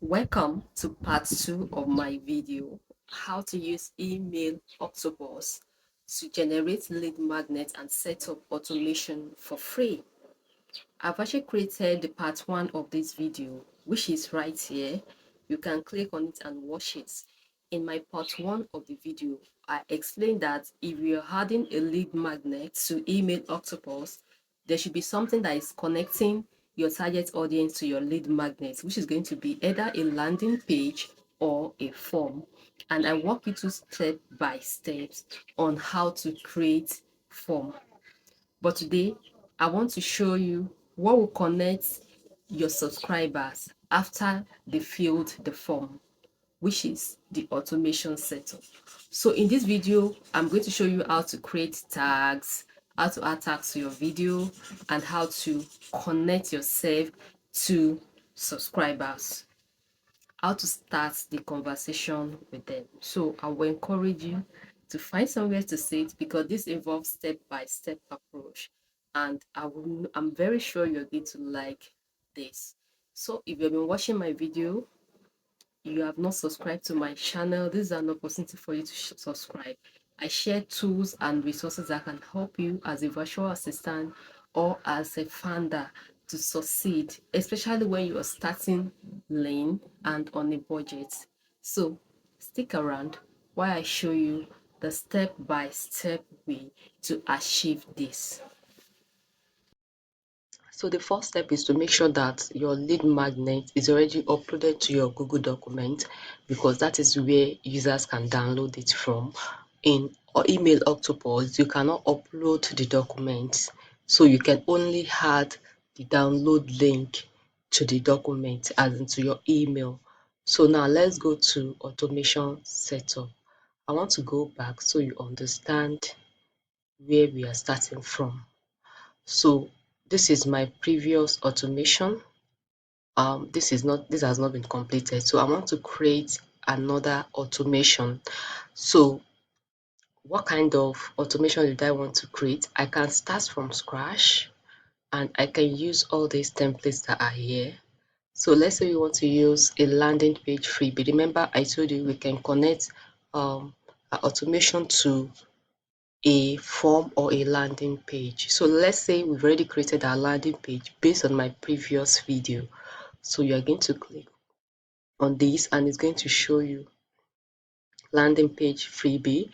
Welcome to part 2 of my video, how to use email octopus to generate lead magnets and set up automation for free. I've actually created the part 1 of this video, which is right here. You can click on it and watch it. In my part 1 of the video, I explained that if you're adding a lead magnet to email octopus, there should be something that is connecting your target audience to your lead magnet, which is going to be either a landing page or a form. And I walk you through step by step on how to create form. But today, I want to show you what will connect your subscribers after they filled the form, which is the automation setup. So in this video, I'm going to show you how to create tags, how to add tags to your video, and how to connect yourself to subscribers, how to start the conversation with them. So I will encourage you to find somewhere to sit because this involves step-by-step approach, and I'm very sure you're going to like this. So if you've been watching my video, you have not subscribed to my channel, this is an opportunity for you to subscribe. I share tools and resources that can help you as a virtual assistant or as a founder to succeed, especially when you are starting lean and on a budget. So stick around while I show you the step-by-step way to achieve this. So the first step is to make sure that your lead magnet is already uploaded to your Google document, because that is where users can download it from. In or email octopus, you cannot upload the document, so you can only add the download link to the document as into your email. So now let's go to automation setup. I want to go back so you understand where we are starting from. So this is my previous automation. This has not been completed. So I want to create another automation. So what kind of automation did I want to create? I can start from scratch and I can use all these templates that are here. So let's say we want to use a landing page freebie. Remember, I told you we can connect our automation to a form or a landing page. So let's say we've already created our landing page based on my previous video. So you're going to click on this and it's going to show you landing page freebie,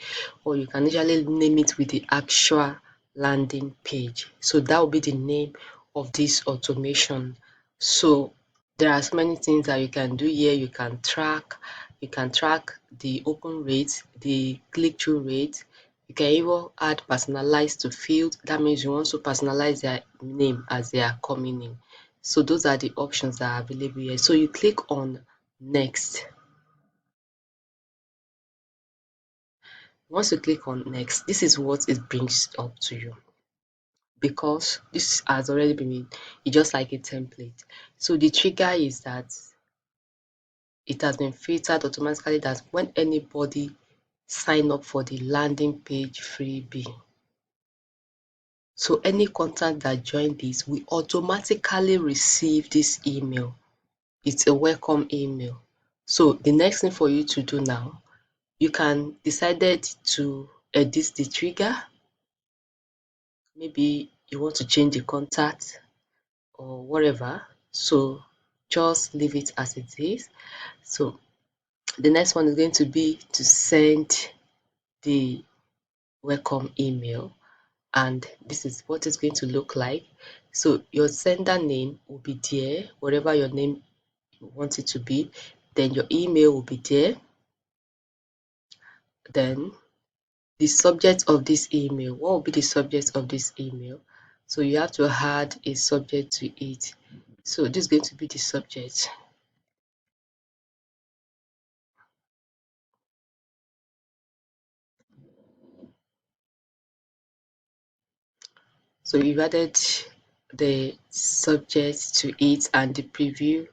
or you can usually name it with the actual landing page. So that will be the name of this automation. So there are so many things that you can do here. You can track the open rate, the click-through rate. You can even add personalize to field. That means you want to personalize their name as they are coming in. So those are the options that are available here. So you click on next. Once you click on next, this is what it brings up to you, because this has already been, it's just like a template. So the trigger is that it has been filtered automatically that when anybody sign up for the landing page freebie, so any contact that join this will automatically receive this email. It's a welcome email. So the next thing for you to do now, you can decide to edit the trigger. Maybe you want to change the contact or whatever. So just leave it as it is. So the next one is going to be to send the welcome email, and this is what it's going to look like. So your sender name will be there, whatever your name you want it to be. Then your email will be there. Then the subject of this email, what will be the subject of this email? So you have to add a subject to it. So this is going to be the subject. So you've added the subject to it and the preview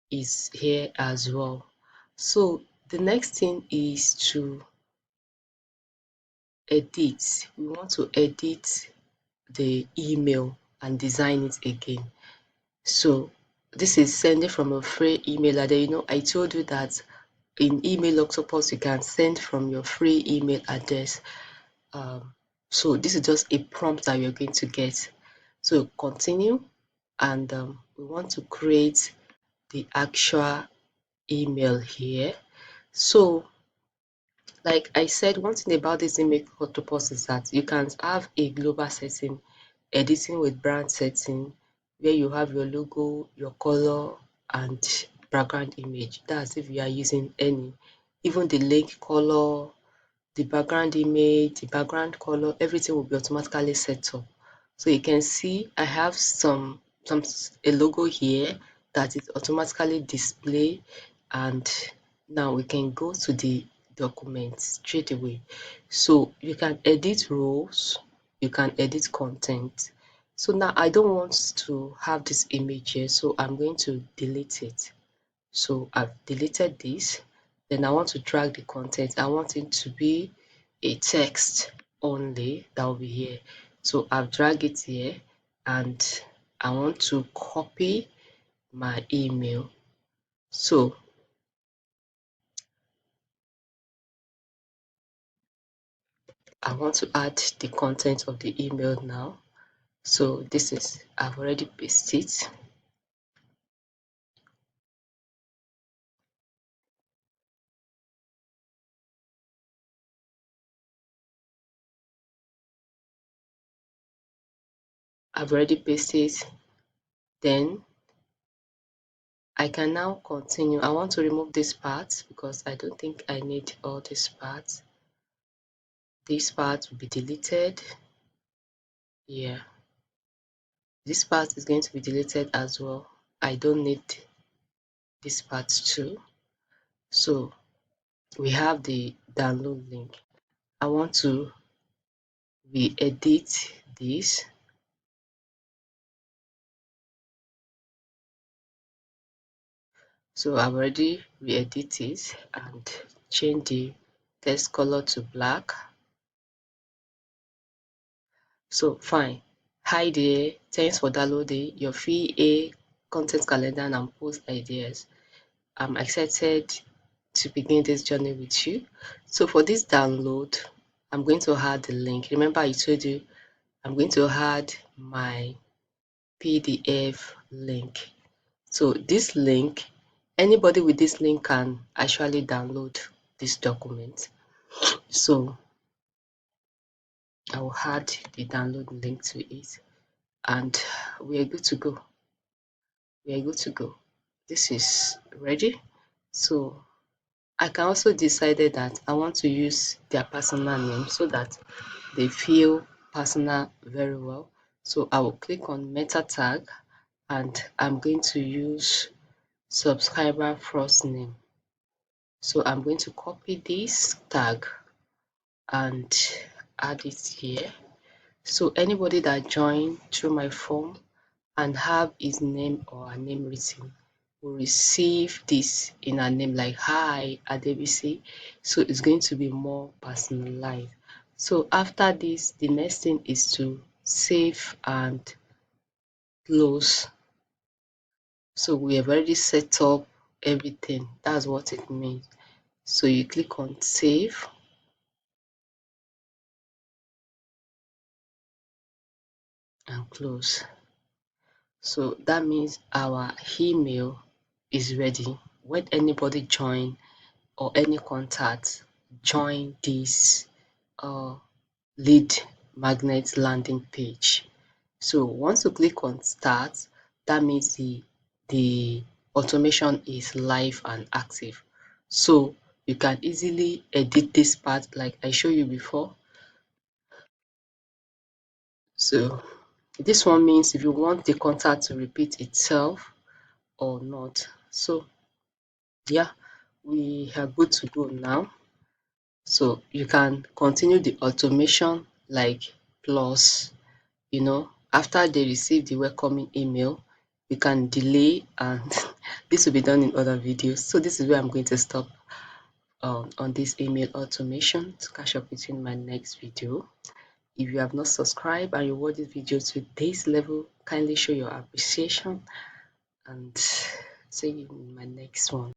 is here as well. So the next thing is to edit. We want to edit the email and design it again. So this is sending from a free email address. I told you that in email octopus you can send from your free email address. um, so this is just a prompt that you're going to get. So continue, and we want to create the actual email here. So like I said, one thing about this email octopus is that you can have a global setting, editing with brand setting, where you have your logo, your color, and background image. That's if you are using any. Even the link color, the background image, the background color, everything will be automatically set up. So you can see I have some a logo here that is automatically displayed, and now we can go to the document straight away. So you can edit rows, you can edit content. So now I don't want to have this image here, so I'm going to delete it. So I've deleted this. Then I want to drag the content. I want it to be a text only that will be here. So I've dragged it here, and I want to copy my email. So I want to add the content of the email now. So this is, I've already pasted it. I've already pasted it. Then I can now continue. I want to remove this part because I don't think I need all these parts. This part will be deleted. Yeah, this part is going to be deleted as well. I don't need this part too. So we have the download link. I want to re-edit this. So I've already re-edited it and change the text color to black. So fine. Hi there. Thanks for downloading your free A content calendar and post ideas. I'm excited to begin this journey with you. So for this download, I'm going to add the link. Remember I told you I'm going to add my PDF link. So this link, anybody with this link can actually download this document. So I will add the download link to it, and we are good to go. We are good to go. This is ready. So I can also decided that I want to use their personal name so that they feel personal very well. So I will click on meta tag, and I'm going to use subscriber first name. So I'm going to copy this tag and add it here. So anybody that joined through my form and have his name or her name written will receive this in her name, like hi Adebisi. So it's going to be more personalized. So after this, the next thing is to save and close. So we have already set up everything. That's what it means. So you click on save and close. So that means our email is ready. When anybody join or any contact join this uh, lead magnet landing page. So once you click on start, that means the automation is live and active. So you can easily edit this part like I showed you before. So this one means if you want the contact to repeat itself or not. So yeah, we are good to go now. So you can continue the automation like plus, after they receive the welcoming email, you can delay, and this will be done in other videos. So this is where I'm going to stop on this email automation to catch up with you in my next video. If you have not subscribed and you watch this video to this level, kindly show your appreciation and see you in my next one.